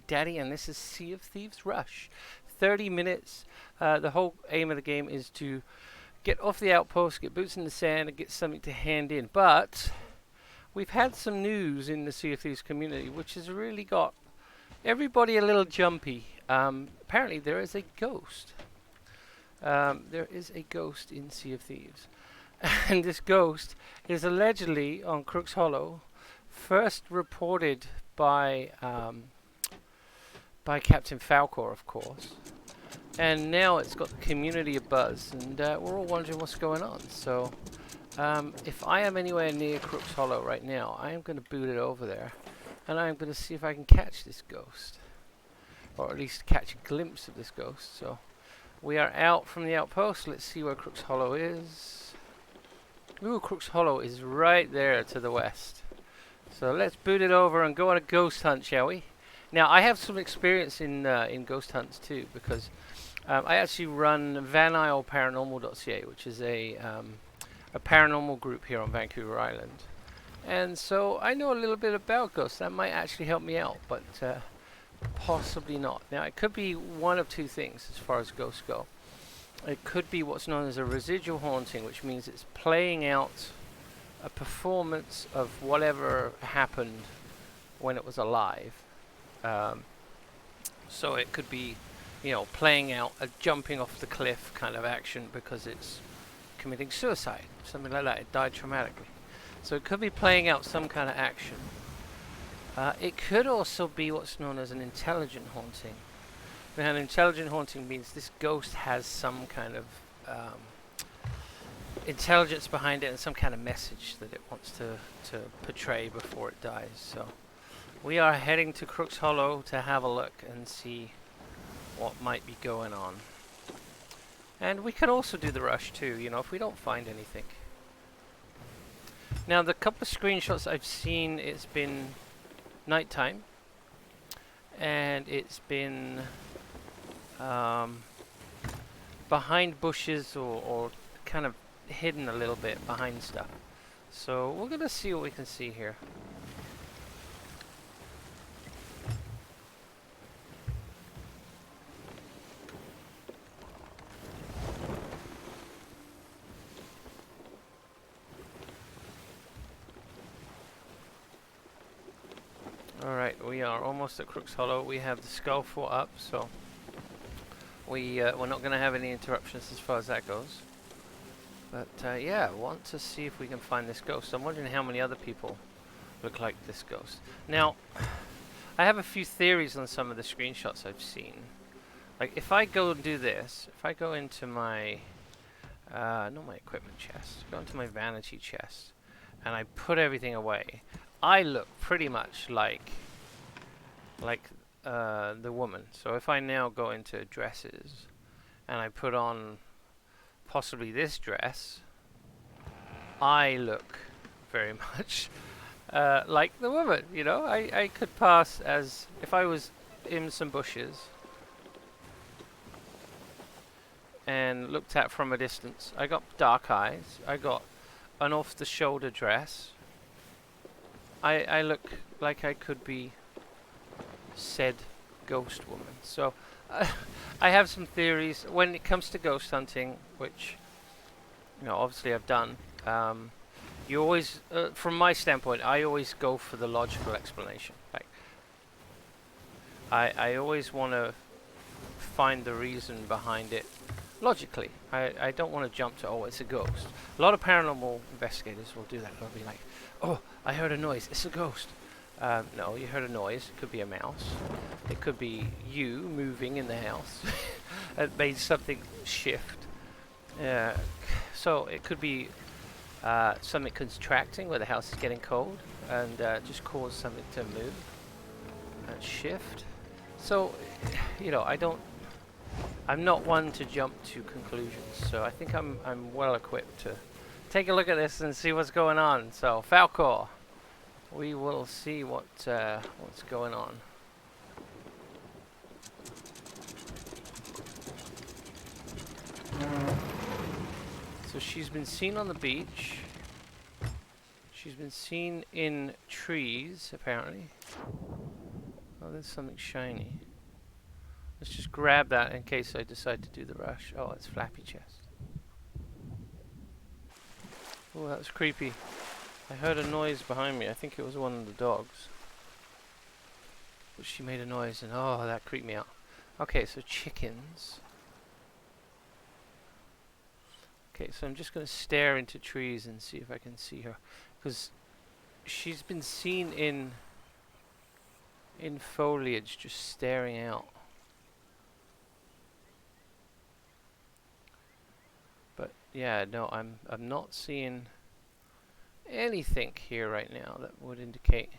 Daddy, and this is Sea of Thieves Rush. 30 minutes. The whole aim of the game is to get off the outpost, get boots in the sand, and get something to hand in. But we've had some news in the Sea of Thieves community, which has really got everybody a little jumpy. Apparently, there is a ghost. There is a ghost in Sea of Thieves. And this ghost is allegedly on Crooks Hollow, first reported by Captain Falcore, of course. And now it's got the community abuzz, and we're all wondering what's going on. So, if I am anywhere near Crooks Hollow right now, I am going to boot it over there, and I'm going to see if I can catch this ghost, or at least catch a glimpse of this ghost. So, we are out from the outpost. Let's see where Crooks Hollow is. Ooh, Crooks Hollow is right there to the west. So let's boot it over and go on a ghost hunt, shall we? Now, I have some experience in ghost hunts too, because I actually run vanilleparanormal.ca, which is a paranormal group here on Vancouver Island. And so I know a little bit about ghosts. That might actually help me out, but possibly not. Now, it could be one of two things as far as ghosts go. It could be what's known as a residual haunting, which means it's playing out a performance of whatever happened when it was alive. So it could be, playing out a jumping off the cliff kind of action because it's committing suicide, something like that. It died traumatically. So it could be playing out some kind of action. It could also be what's known as an intelligent haunting. Now, an intelligent haunting means this ghost has some kind of intelligence behind it and some kind of message that it wants to portray before it dies. So we are heading to Crooks Hollow to have a look and see what might be going on. And we could also do the rush too, if we don't find anything. Now, the couple of screenshots I've seen, it's been nighttime, and it's been behind bushes or kind of hidden a little bit behind stuff. So we're gonna see what we can see here. Alright, we are almost at Crooks Hollow. We have the skull fort up, so we're not going to have any interruptions as far as that goes. But yeah, I want to see if we can find this ghost. I'm wondering how many other people look like this ghost. Now, I have a few theories on some of the screenshots I've seen. Like, if I go and do this, if I go into my, not my equipment chest, go into my vanity chest, and I put everything away, I look pretty much like the woman. So if I now go into dresses and I put on possibly this dress, I look very much like the woman. I could pass as if I was in some bushes and looked at from a distance. I got dark eyes. I got an off-the-shoulder dress. I look like I could be said ghost woman. So I have some theories when it comes to ghost hunting, which obviously I've done. You always, from my standpoint, I always go for the logical explanation. Like, I always want to find the reason behind it logically. I don't want to jump to, oh, it's a ghost. A lot of paranormal investigators will do that. They'll be like, oh, I heard a noise, it's a ghost. No, you heard a noise. It could be a mouse. It could be you moving in the house. It made something shift. So it could be something contracting where the house is getting cold and just cause something to move and shift. So, I'm not one to jump to conclusions. So I think I'm well equipped to take a look at this and see what's going on. So, Falcore. We will see what's going on. So she's been seen on the beach. She's been seen in trees, apparently. Oh, there's something shiny. Let's just grab that in case I decide to do the rush. Oh, it's flappy chest. Oh, that was creepy. I heard a noise behind me. I think it was one of the dogs. But she made a noise and oh, that creeped me out. Okay, so chickens. Okay, so I'm just going to stare into trees and see if I can see her. Because she's been seen in foliage just staring out. But yeah, no, I'm not seeing anything here right now that would indicate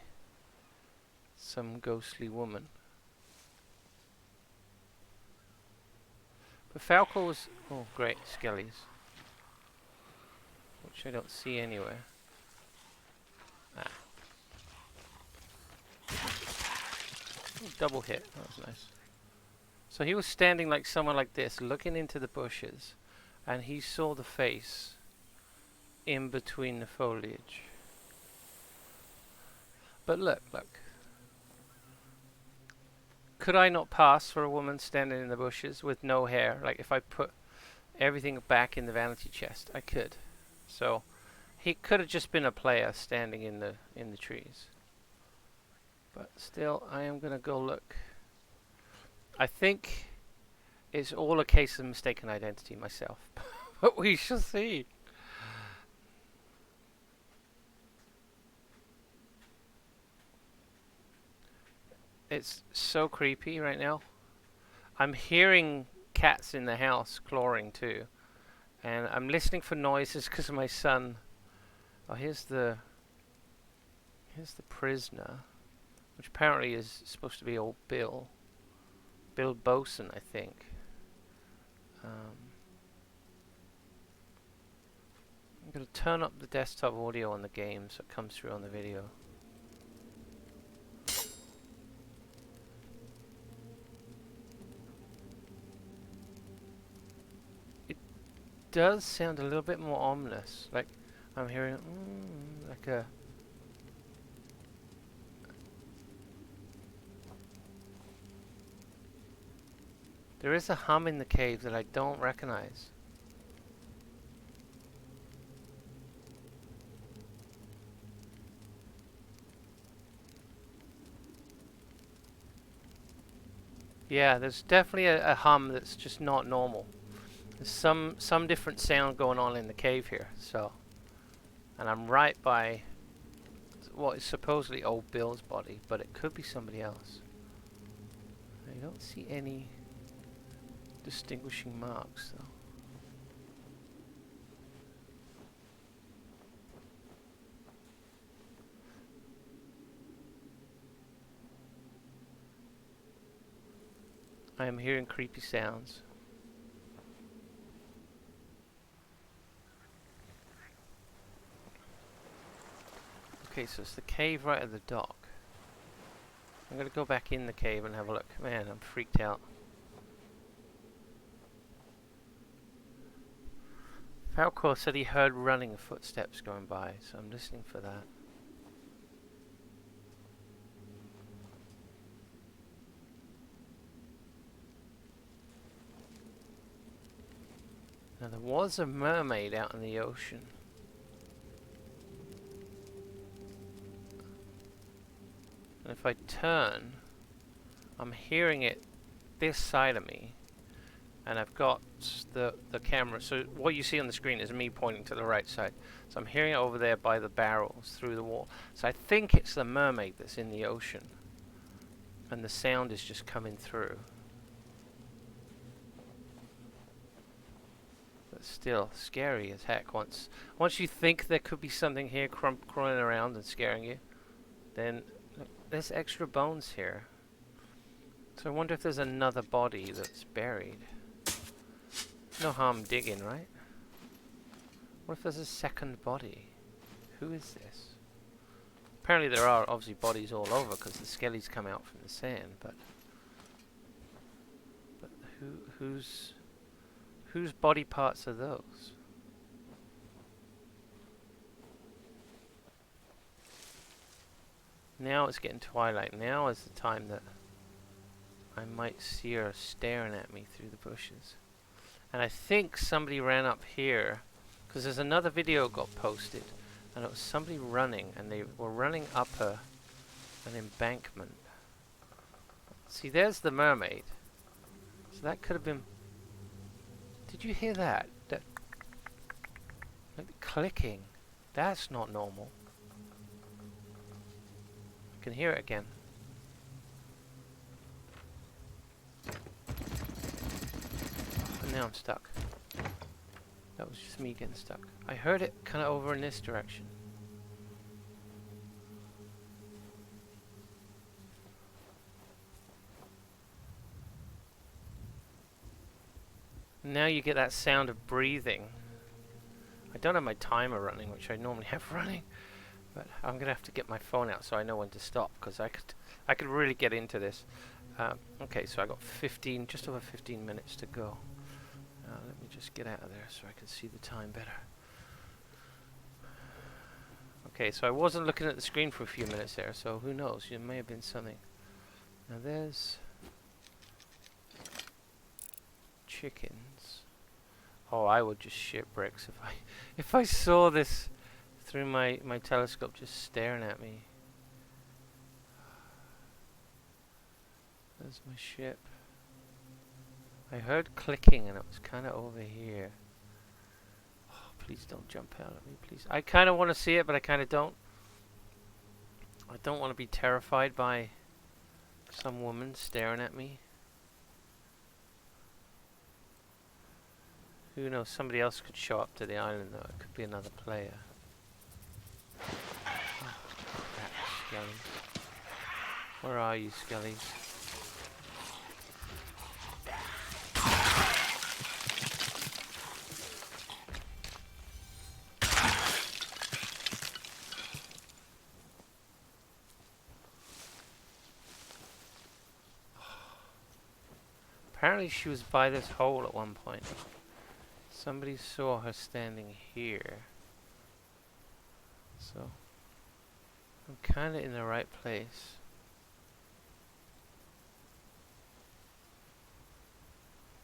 some ghostly woman. But Falcore was... oh, great, skellies. Which I don't see anywhere. Ah. Ooh, double hit, that was nice. So he was standing like someone like this, looking into the bushes, and he saw the face in between the foliage. But look. Could I not pass for a woman standing in the bushes with no hair? Like if I put everything back in the vanity chest, I could. So he could have just been a player standing in the trees. But still, I am gonna go look. I think it's all a case of mistaken identity myself. But we shall see. It's so creepy right now. I'm hearing cats in the house clawing too. And I'm listening for noises because my son... oh, here's the prisoner. Which apparently is supposed to be old Bill. Bill Bosun, I think. I'm going to turn up the desktop audio on the game so it comes through on the video. It does sound a little bit more ominous. Like I'm hearing like a... there is a hum in the cave that I don't recognize. Yeah, there's definitely a hum that's just not normal. There's some different sound going on in the cave here, so... and I'm right by what is supposedly old Bill's body, but it could be somebody else. I don't see any distinguishing marks, though. I am hearing creepy sounds. Okay, so it's the cave right at the dock. I'm gonna go back in the cave and have a look. Man, I'm freaked out. Falcore said he heard running footsteps going by, so I'm listening for that. Now there was a mermaid out in the ocean. And if I turn, I'm hearing it this side of me. And I've got the camera. So what you see on the screen is me pointing to the right side. So I'm hearing it over there by the barrels through the wall. So I think it's the mermaid that's in the ocean. And the sound is just coming through. But still, scary as heck. Once you think there could be something here crawling around and scaring you, then look, there's extra bones here. So I wonder if there's another body that's buried. No harm digging, right? What if there's a second body? Who is this? Apparently there are obviously bodies all over because the skellies come out from the sand, but whose body parts are those? Now it's getting twilight. Now is the time that I might see her staring at me through the bushes. And I think somebody ran up here, because there's another video got posted, and it was somebody running, and they were running up an embankment. See, there's the mermaid. So that could have been... Did you hear that? That, like the clicking. That's not normal. I can hear it again. And now I'm stuck. That was just me getting stuck. I heard it kind of over in this direction. Now you get that sound of breathing. I don't have my timer running, which I normally have running, but I'm gonna have to get my phone out so I know when to stop, because I could really get into this. Okay, so I got just over 15 minutes to go. Let me just get out of there so I can see the time better. Okay, so I wasn't looking at the screen for a few minutes there, so who knows? It may have been something. Now there's chickens. Oh, I would just shit bricks if I saw this through my telescope just staring at me. There's my ship. I heard clicking and it was kind of over here. Oh, please don't jump out at me, please. I kind of want to see it, but I kind of don't. I don't want to be terrified by some woman staring at me. Who knows, somebody else could show up to the island though. It could be another player. Oh, crap, Skelly. Where are you, Skellies? Apparently she was by this hole at one point. Somebody saw her standing here. So I'm kind of in the right place.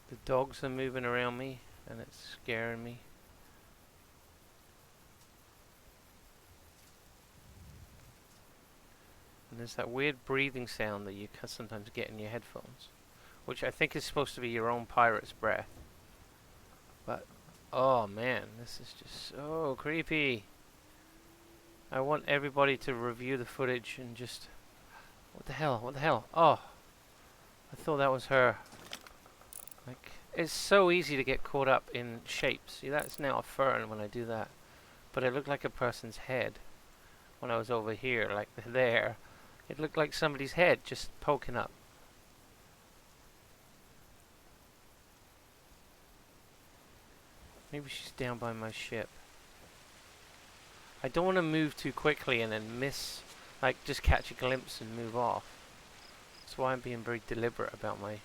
The dogs are moving around me and it's scaring me. And there's that weird breathing sound that you can sometimes get in your headphones, which I think is supposed to be your own pirate's breath. But, oh man, this is just so creepy. I want everybody to review the footage and just... What the hell? What the hell? Oh! I thought that was her. Like, it's so easy to get caught up in shapes. See, that's now a fern when I do that. But it looked like a person's head when I was over here, like there. It looked like somebody's head just poking up. Maybe she's down by my ship. I don't want to move too quickly and then miss, like just catch a glimpse and move off. That's why I'm being very deliberate about my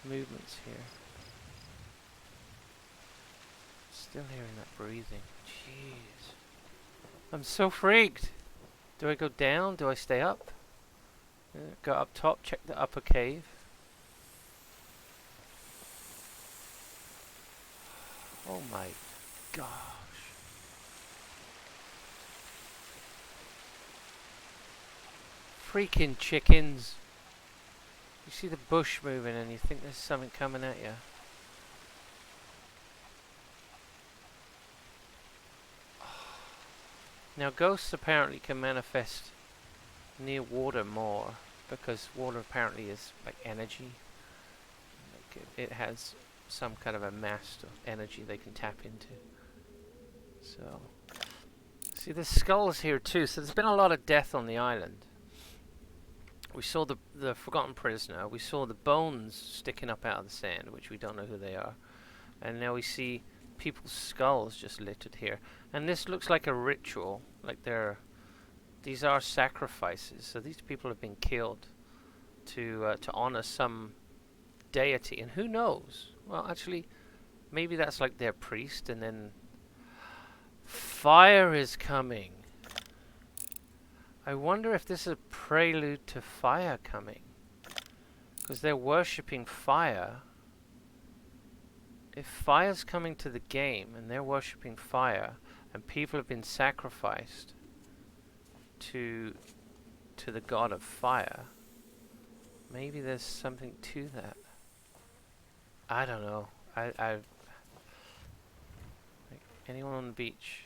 movements here. Still hearing that breathing. Jeez. I'm so freaked. Do I go down? Do I stay up? Go up top, check the upper cave. Oh my gosh. Freaking chickens. You see the bush moving and you think there's something coming at you. Now ghosts apparently can manifest near water more, because water apparently is like energy. Like it has some kind of a mass of energy they can tap into. So, see there's skulls here too, so there's been a lot of death on the island. We saw the forgotten prisoner, we saw the bones sticking up out of the sand, which we don't know who they are. And now we see people's skulls just littered here. And this looks like a ritual, like these are sacrifices. So these people have been killed to honor some deity, and who knows? Well, actually, maybe that's like their priest, and then fire is coming. I wonder if this is a prelude to fire coming. Because they're worshipping fire. If fire's coming to the game and they're worshipping fire and people have been sacrificed to the god of fire, maybe there's something to that. I don't know. Like, anyone on the beach?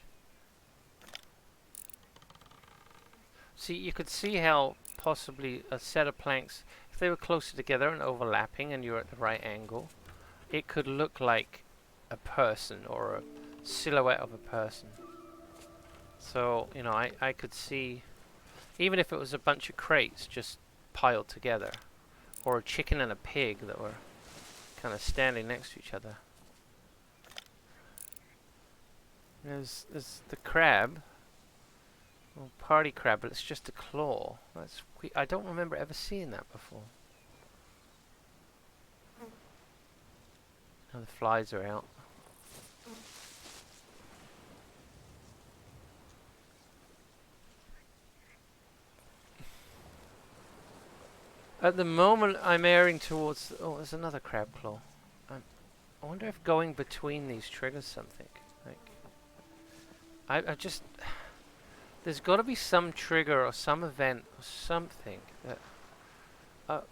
See, you could see how possibly a set of planks, if they were closer together and overlapping and you're at the right angle, it could look like a person or a silhouette of a person. So, you know, I could see, even if it was a bunch of crates just piled together, or a chicken and a pig that were kind of standing next to each other. There's the crab, well, party crab, but it's just a claw. That's I don't remember ever seeing that before. Now the flies are out. At the moment, I'm airing towards. Oh, there's another crab claw. I wonder if going between these triggers something. Like, I just. There's got to be some trigger or some event or something that.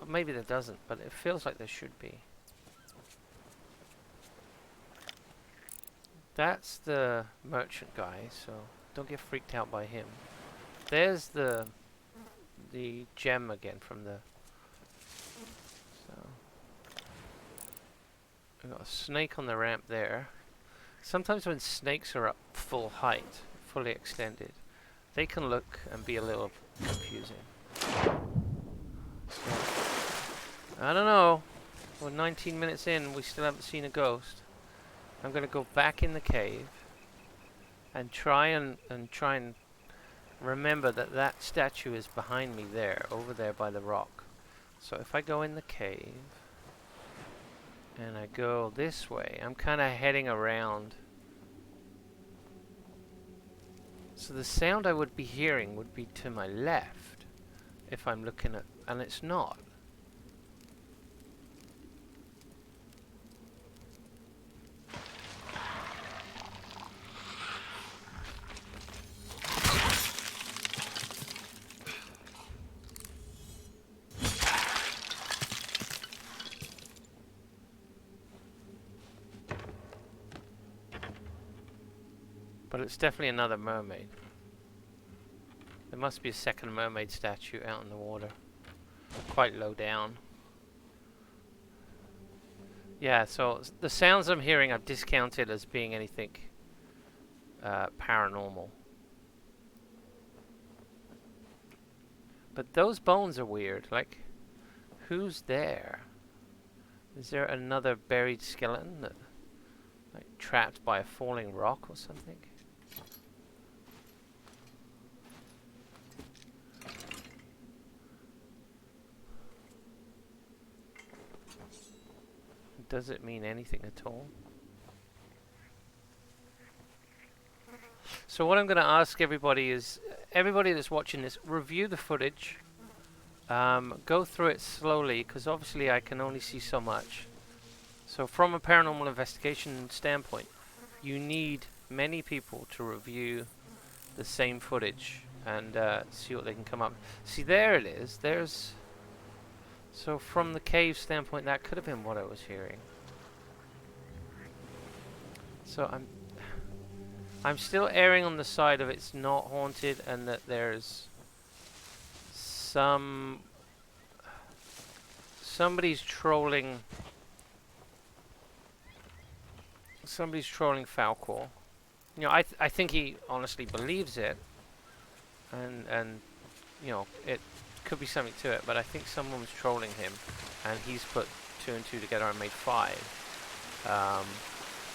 Maybe there doesn't, but it feels like there should be. That's the merchant guy, so don't get freaked out by him. There's the gem again from the. So we've got a snake on the ramp there. Sometimes when snakes are up full height, fully extended, they can look and be a little confusing. So, I don't know. We're 19 minutes in, we still haven't seen a ghost. I'm going to go back in the cave and try and remember that statue is behind me there, over there by the rock. So if I go in the cave and I go this way, I'm kind of heading around. So the sound I would be hearing would be to my left if I'm looking at, and it's not. But it's definitely another mermaid. There must be a second mermaid statue out in the water. Quite low down. Yeah, so the sounds I'm hearing I've discounted as being anything paranormal. But those bones are weird. Like, who's there? Is there another buried skeleton that, like, trapped by a falling rock or something? Does it mean anything at all? So what I'm going to ask everybody is, everybody that's watching this, review the footage. Go through it slowly, because obviously I can only see so much. So from a paranormal investigation standpoint, you need many people to review the same footage and see what they can come up. See, there it is. There's... So from the cave standpoint, that could have been what I was hearing. So I'm still erring on the side of it's not haunted and that there's somebody's trolling Falcore. You know, I think he honestly believes it, and you know, it could be something to it, but I think someone was trolling him and he's put 2 and 2 together and made 5.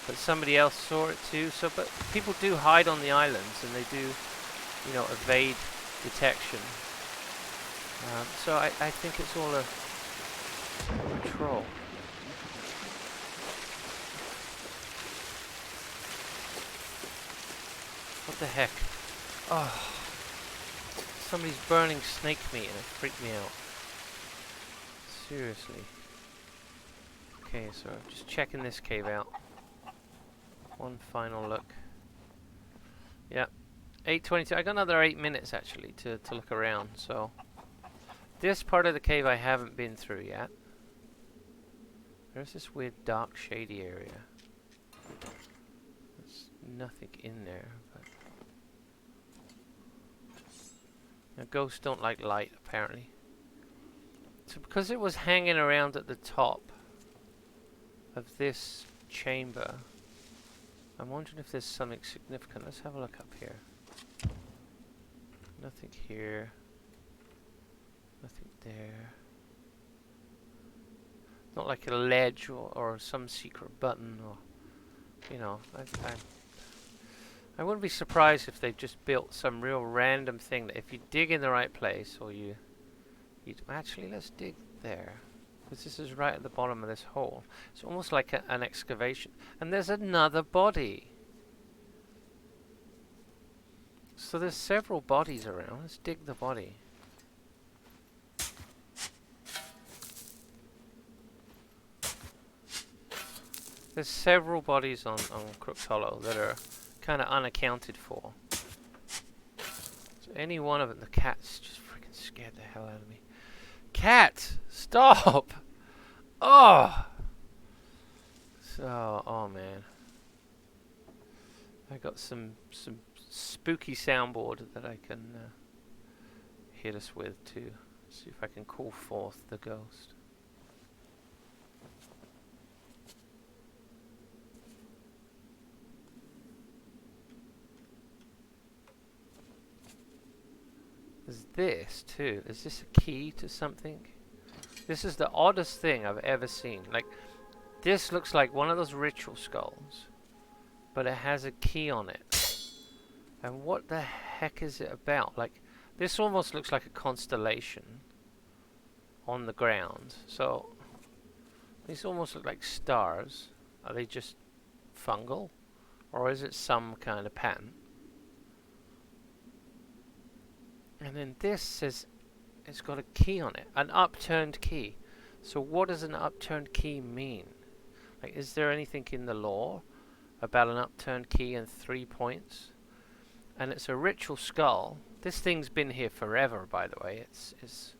But somebody else saw it too. So, but people do hide on the islands and they do, you know, evade detection. So I think it's all a troll. What the heck? Oh. Somebody's burning snake meat and it freaked me out. Seriously. Okay, so just checking this cave out. One final look. Yeah, 8:22. I got another 8 minutes actually to look around. So this part of the cave I haven't been through yet. There's this weird dark shady area. There's nothing in there, but now, ghosts don't like light apparently. So because it was hanging around at the top of this chamber, I'm wondering if there's something significant. Let's have a look up here. Nothing here. Nothing there. Not like a ledge or some secret button, or you know. I wouldn't be surprised if they just built some real random thing that if you dig in the right place, or you actually, let's dig there, because this is right at the bottom of this hole. It's almost like an excavation. And there's another body. So there's several bodies around. Let's dig the body. There's several bodies on Crooks Hollow that are kind of unaccounted for. So any one of them, the cat's just freaking scared the hell out of me. Cat, stop! Oh! So, oh man. I got some spooky soundboard that I can hit us with to see if I can call forth the ghost. There's this too. Is this a key to something? This is the oddest thing I've ever seen. Like, this looks like one of those ritual skulls, but it has a key on it. And what the heck is it about? Like, this almost looks like a constellation on the ground. So, these almost look like stars. Are they just fungal? Or is it some kind of pattern? And then this says it's got a key on it, an upturned key. So what does an upturned key mean? Like, is there anything in the lore about an upturned key and 3 points? And it's a ritual skull. This thing's been here forever, by the way. It's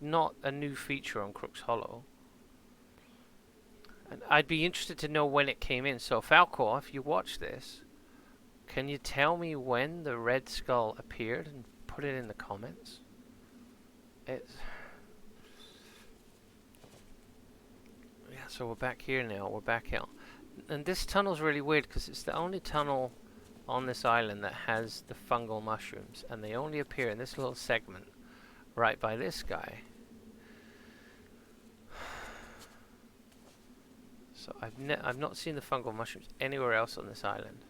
not a new feature on Crooks Hollow. And I'd be interested to know when it came in. So Falcore, if you watch this, can you tell me when the red skull appeared and put it in the comments? It's yeah, so we're back here now. We're back out. And this tunnel's really weird because it's the only tunnel on this island that has the fungal mushrooms, and they only appear in this little segment right by this guy. So I've not seen the fungal mushrooms anywhere else on this island.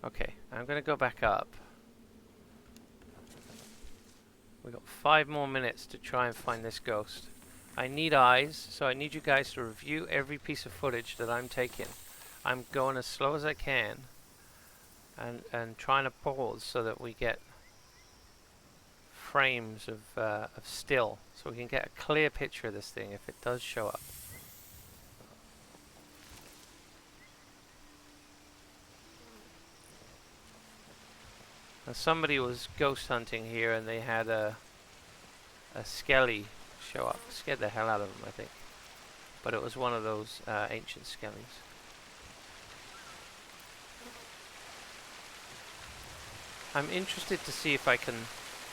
Okay, I'm gonna go back up. We got 5 more minutes to try and find this ghost. I need eyes, so I need you guys to review every piece of footage that I'm taking. I'm going as slow as I can, and trying to pause so that we get frames of still, so we can get a clear picture of this thing if it does show up. Now, somebody was ghost hunting here and they had a skelly show up. Scared the hell out of them, I think. But it was one of those ancient skellies. I'm interested to see if I can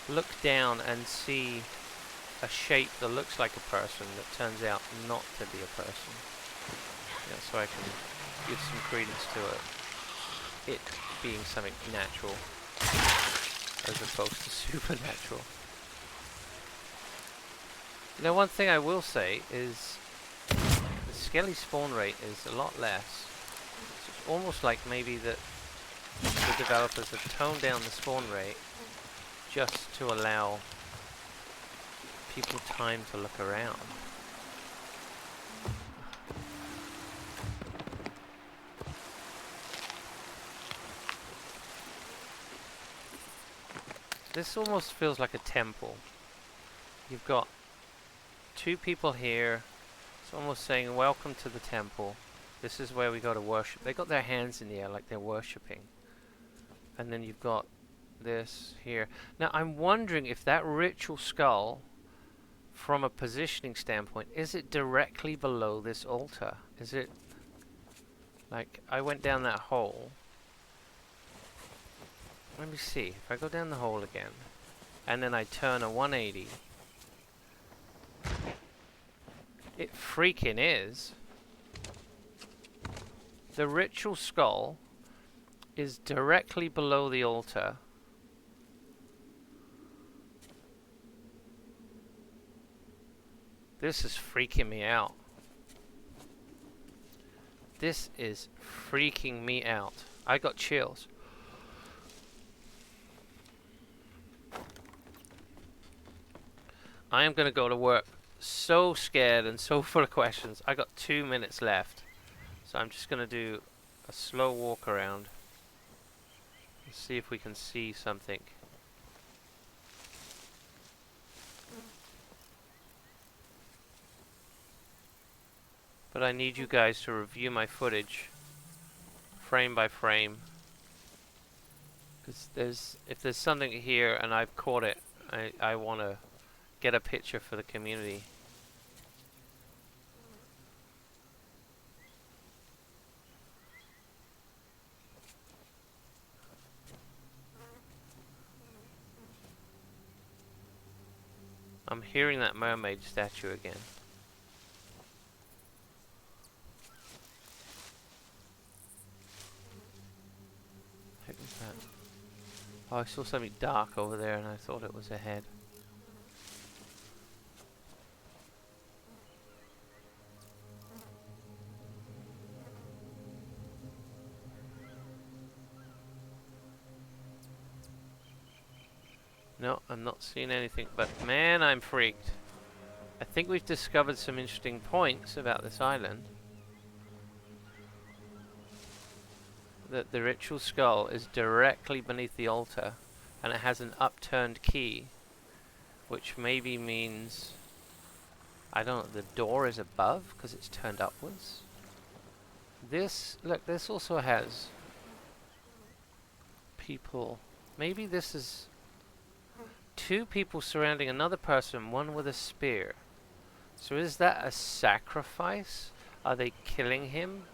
look down and see a shape that looks like a person that turns out not to be a person. Yeah, so I can give some credence to it being something natural as opposed to supernatural. Now, one thing I will say is the skelly spawn rate is a lot less. It's almost like maybe that the developers have toned down the spawn rate just to allow people time to look around. This almost feels like a temple. you've got two people here. It's almost saying, welcome to the temple. This is where we go to worship. They got their hands in the air like they're worshipping. And then you've got this here. Now, I'm wondering if that ritual skull, from a positioning standpoint, is it directly below this altar? Is it, like, I went down that hole. Let me see. If I go down the hole again, and then I turn a 180, it freaking is. The ritual skull is directly below the altar. This is freaking me out. This is freaking me out. I got chills. I am going to go to work so scared and so full of questions. I got 2 minutes left. So I'm just going to do a slow walk around. Let's see if we can see something. But I need you guys to review my footage frame by frame. Because if there's something here and I've caught it, I want to get a picture for the community. I'm hearing that mermaid statue again. What was that? Oh, I saw something dark over there and I thought it was a head. No, I'm not seeing anything, but man, I'm freaked. I think we've discovered some interesting points about this island. That the ritual skull is directly beneath the altar, and it has an upturned key, which maybe means, I don't know, the door is above because it's turned upwards. This, look, this also has people. Maybe this is two people surrounding another person, one with a spear. So is that a sacrifice? Are they killing him?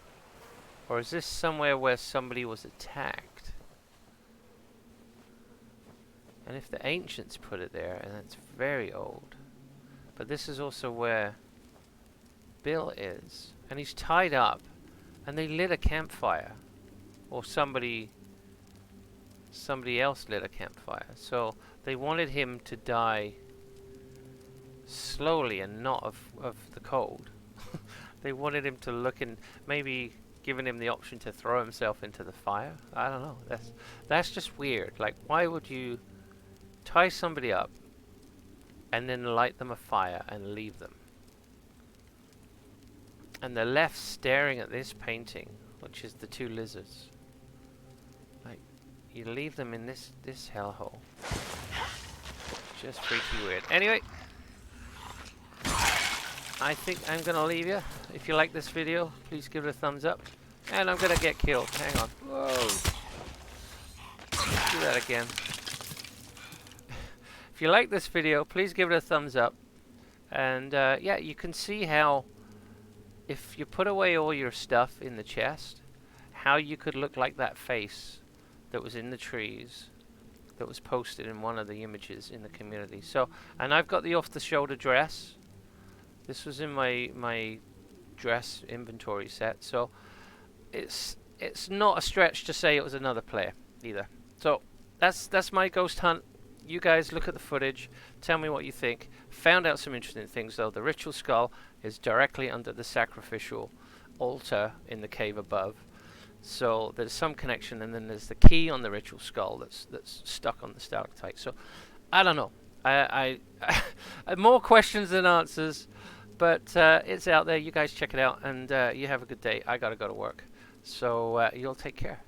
Or is this somewhere where somebody was attacked? And if the ancients put it there, and it's very old. But this is also where Bill is. And he's tied up. And they lit a campfire. Or somebody else lit a campfire. So they wanted him to die slowly and not of the cold. They wanted him to look in, maybe giving him the option to throw himself into the fire. I don't know. That's just weird. Like, why would you tie somebody up and then light them a fire and leave them? And they're left staring at this painting, which is the two lizards. Like, you leave them in this hellhole. Just freaky weird. Anyway, I think I'm gonna leave you. If you like this video, please give it a thumbs up. And I'm gonna get killed. Hang on. Whoa. Let's do that again. If you like this video, please give it a thumbs up. And yeah, you can see how, if you put away all your stuff in the chest, how you could look like that face that was in the trees, that was posted in one of the images in the community. So, and I've got the off-the-shoulder dress. This was in my dress inventory set, so it's not a stretch to say it was another player either. So that's my ghost hunt. You guys look at the footage, tell me what you think. Found out some interesting things though. The ritual skull is directly under the sacrificial altar in the cave above. So there's some connection, and then there's the key on the ritual skull that's stuck on the stalactite. So I don't know. I more questions than answers, but it's out there. You guys check it out, and you have a good day. I gotta go to work, so you'll take care.